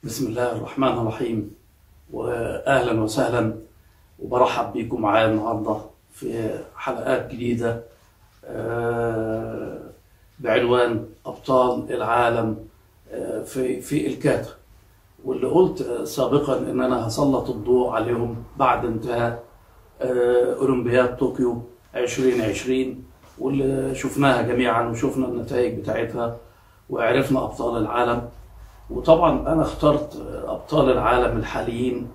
بسم الله الرحمن الرحيم، وأهلا وسهلا وبرحب بيكم معايا النهاردة في حلقات جديدة بعنوان أبطال العالم في الكاتا، واللي قلت سابقا إن أنا هسلط الضوء عليهم بعد انتهاء أولمبياد طوكيو 2020 واللي شفناها جميعا وشفنا النتائج بتاعتها وعرفنا أبطال العالم. وطبعا انا اخترت ابطال العالم الحاليين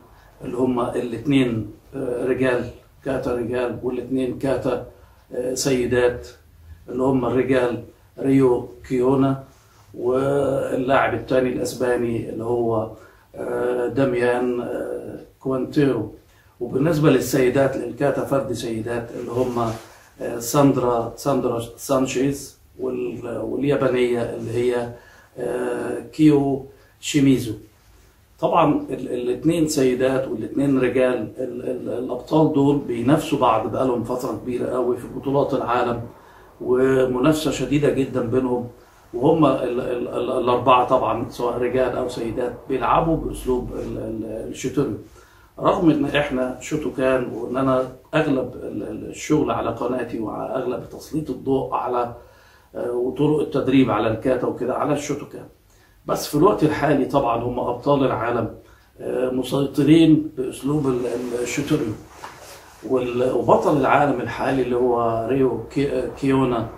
اللي هم الاثنين رجال كاتا رجال والاثنين كاتا سيدات، اللي هم الرجال ريو كيونا واللاعب الثاني الاسباني اللي هو داميان كوانتيرو. وبالنسبه للسيدات للكاتا فردي سيدات اللي هم ساندرا سانشيز واليابانيه اللي هي كيو شيميزو. طبعا الاثنين سيدات والاثنين رجال الابطال دول بينافسوا بعض بقالهم فتره كبيره قوي في بطولات العالم، ومنافسه شديده جدا بينهم. وهم الاربعه طبعا سواء رجال او سيدات بيلعبوا باسلوب الشوتوريو، رغم ان احنا شوتوكان وان انا اغلب الشغل على قناتي واغلب تسليط الضوء على وطرق التدريب على الكاتا وكده على الشوتوكان. بس في الوقت الحالي طبعا هم ابطال العالم مسيطرين باسلوب الشوتوريو. وبطل العالم الحالي اللي هو ريو كيونا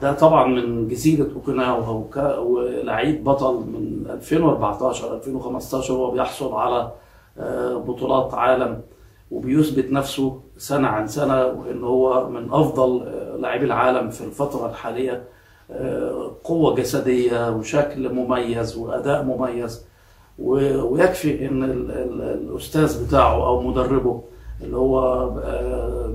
ده طبعا من جزيره اوكيناوا، ولعيب بطل من 2014 2015 هو بيحصل على بطولات عالم وبيثبت نفسه سنه عن سنه، وان هو من افضل لاعبي العالم في الفتره الحاليه. قوة جسدية وشكل مميز وأداء مميز، ويكفي إن الأستاذ بتاعه أو مدربه اللي هو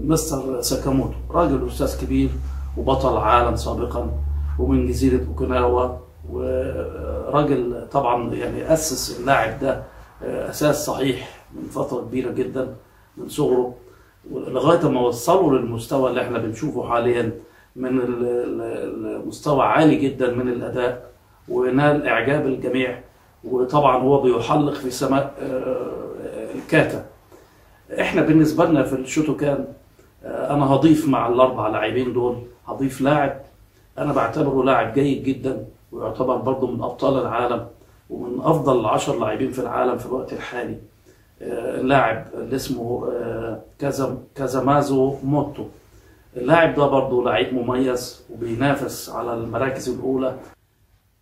مستر ساكاموتو راجل أستاذ كبير وبطل عالم سابقا ومن جزيرة اوكيناوا، وراجل طبعا يعني أسس اللاعب ده أساس صحيح من فترة كبيرة جدا من صغره لغاية ما وصلوا للمستوى اللي احنا بنشوفه حاليا، من المستوى عالي جدا من الأداء ونال إعجاب الجميع. وطبعا هو بيحلق في سماء الكاتا. احنا بالنسبة لنا في الشوتوكان أنا هضيف مع الأربع لاعبين دول، هضيف لاعب أنا بعتبره لاعب جيد جدا ويعتبر برضه من أبطال العالم ومن أفضل 10 لاعبين في العالم في الوقت الحالي، اللاعب اللي اسمه كازامازو موتو. اللاعب ده برضه لاعب مميز وبينافس على المراكز الأولى.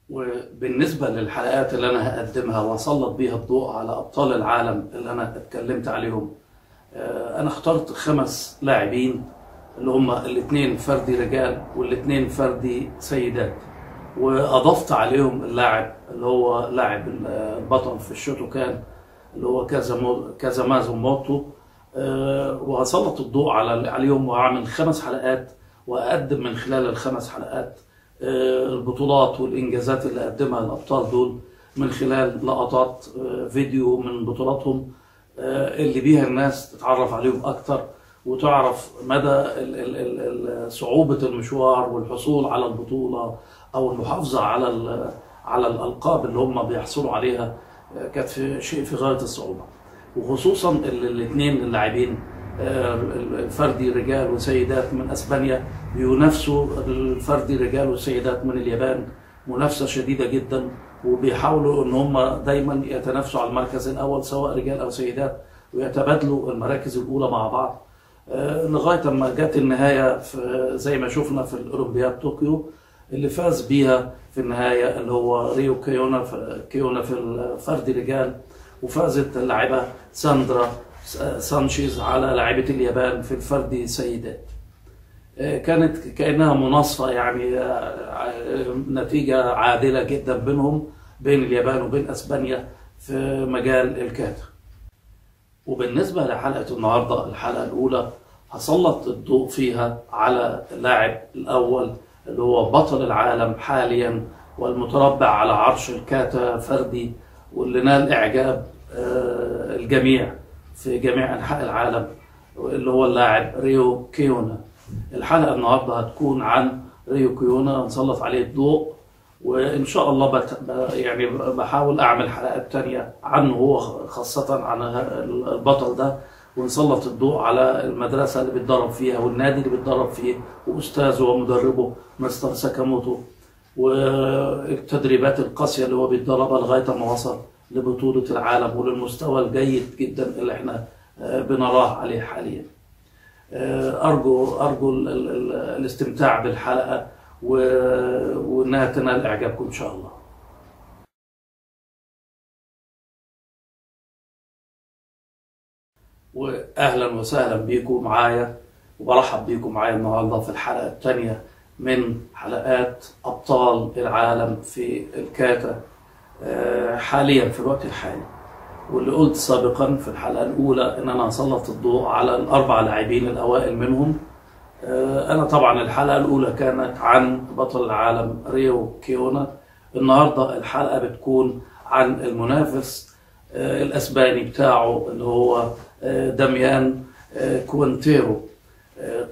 وبالنسبة للحلقات اللي أنا هقدمها وأسلط بيها الضوء على أبطال العالم اللي أنا اتكلمت عليهم، أنا اخترت 5 لاعبين اللي هم الاثنين فردي رجال والاثنين فردي سيدات، وأضفت عليهم اللاعب اللي هو لاعب البطل في الشوتوكان اللي هو كازامازو موتو. وهسلط الضوء عليهم وهعمل 5 حلقات وأقدم من خلال ال5 حلقات البطولات والإنجازات اللي قدمها الأبطال دول من خلال لقطات فيديو من بطولاتهم اللي بيها الناس تتعرف عليهم أكتر وتعرف مدى صعوبة المشوار والحصول على البطولة أو المحافظة على الألقاب اللي هم بيحصلوا عليها. كانت شيء في غاية الصعوبة، وخصوصا الاثنين اللاعبين الفردي رجال وسيدات من اسبانيا بينافسوا الفردي رجال وسيدات من اليابان منافسه شديده جدا، وبيحاولوا ان هم دايما يتنافسوا على المركز الاول سواء رجال او سيدات ويتبادلوا المراكز الاولى مع بعض لغايه ما جت النهايه زي ما شفنا في الاولمبياد طوكيو اللي فاز بيها في النهايه اللي هو ريو كيونا في الفردي رجال، وفازت اللاعبة ساندرا سانشيز على لاعبة اليابان في الفردي سيدات. كانت كأنها مناصفة، يعني نتيجة عادلة جدا بين اليابان وبين أسبانيا في مجال الكاتا. وبالنسبة لحلقة النهاردة الحلقة الأولى هسلط الضوء فيها على اللاعب الأول اللي هو بطل العالم حاليا والمتربع على عرش الكاتا فردي واللي نال إعجاب الجميع في جميع أنحاء العالم اللي هو اللاعب ريو كيونا. الحلقة النهاردة هتكون عن ريو كيونا، هنسلط عليه الضوء وإن شاء الله يعني بحاول أعمل حلقات تانية عنه هو، خاصة عن البطل ده، ونسلط الضوء على المدرسة اللي بيتدرب فيها والنادي اللي بيتدرب فيه وأستاذه ومدربه مستر ساكاموتو، والتدريبات القاسية اللي هو بيتدربها لغاية ما وصل لبطولة العالم وللمستوى الجيد جدا اللي احنا بنراه عليه حاليا. أرجو الاستمتاع بالحلقة وإنها تنال إعجابكم إن شاء الله. وأهلا وسهلا بيكم معايا، وبرحب بيكم معايا النهاردة في الحلقة الثانية من حلقات أبطال العالم في الكاتا حاليا في الوقت الحالي. واللي قلت سابقا في الحلقة الأولى إن أنا هسلط الضوء على الأربع لاعبين الأوائل منهم. أنا طبعا الحلقة الأولى كانت عن بطل العالم ريو كيونا. النهاردة الحلقة بتكون عن المنافس الأسباني بتاعه اللي هو داميان كوينتيرو.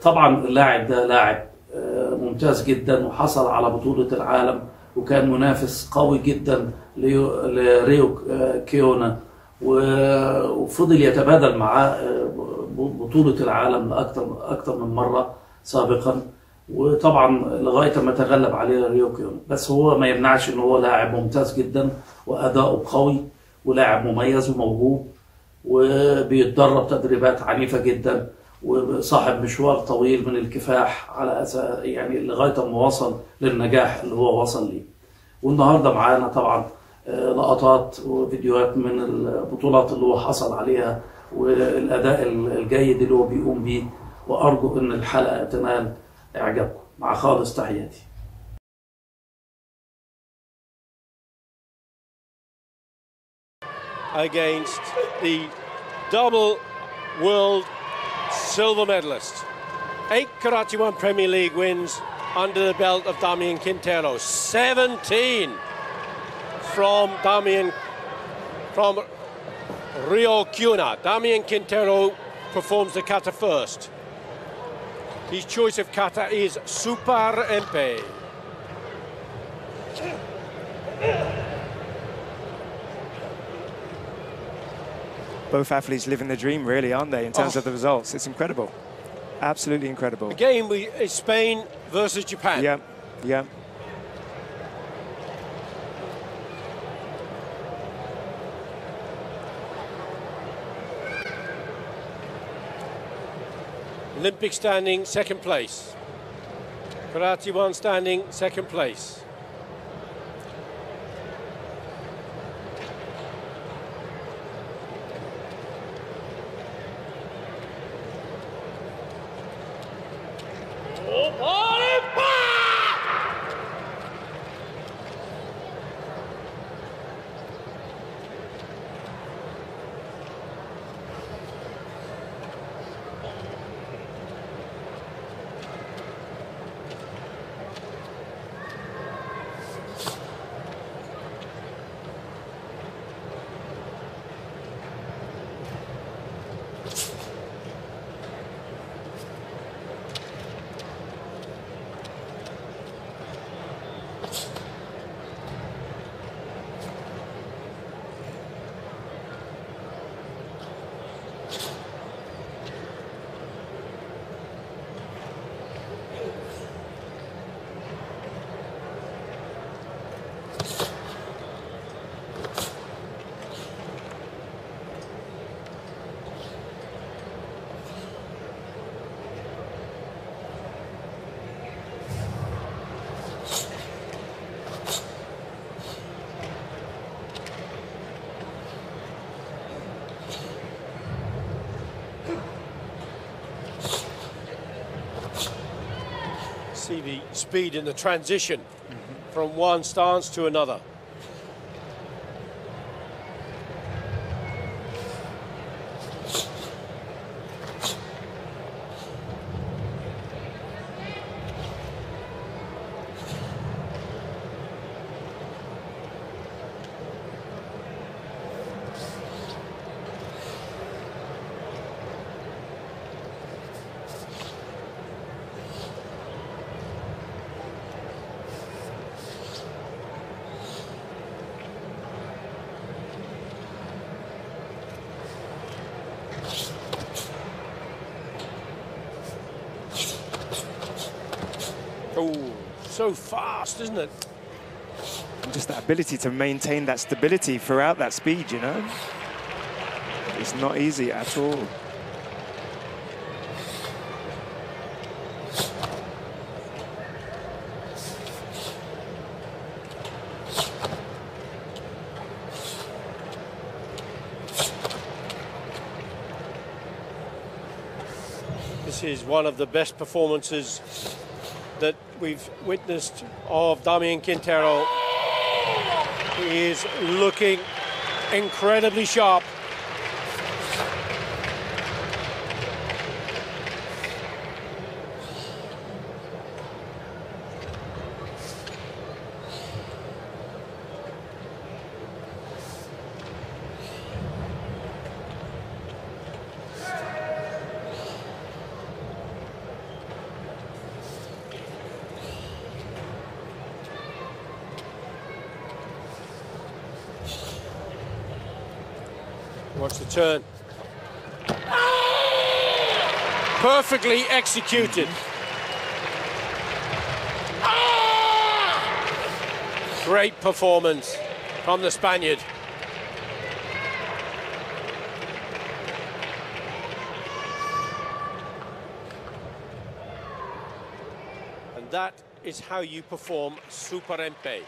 طبعا اللاعب ده لاعب ممتاز جدا، وحصل على بطولة العالم، وكان منافس قوي جدا لريو كيونا، وفضل يتبادل معاه بطولة العالم لأكثر من مرة سابقا، وطبعا لغاية ما تغلب عليه ريو كيونا. بس هو ما يمنعش ان هو لاعب ممتاز جدا وأداؤه قوي، ولاعب مميز وموهوب، وبيتدرب تدريبات عنيفة جدا، وصاحب مشوار طويل من الكفاح على يعني لغاية ما وصل للنجاح اللي هو وصل ليه. والنهاردة معانا طبعا لقطات وفيديوهات من البطولات اللي هو حصل عليها والأداء الجيد اللي هو بيقوم بيه، وأرجو أن الحلقة تنال إعجابكم. مع خالص تحياتي. Against the double world silver medalist. 8 Karate One Premier League wins under the belt of Damian Quintero. 17 from Rio Cuna. Damian Quintero performs the kata first. His choice of kata is Super Empe. Both athletes living the dream, really, aren't they, in terms of the results? It's incredible. Absolutely incredible. Again, it's Spain versus Japan. Yeah, yeah. Olympic standing, second place. Karate One standing, second place. See the speed in the transition from one stance to another. so fast, isn't it? And just that ability to maintain that stability throughout that speed, you know? It's not easy at all. This is one of the best performances that we've witnessed of Damian Quintero. He is looking incredibly sharp. Watch the turn. Perfectly executed. Great performance from the Spaniard. And that is how you perform Super MP.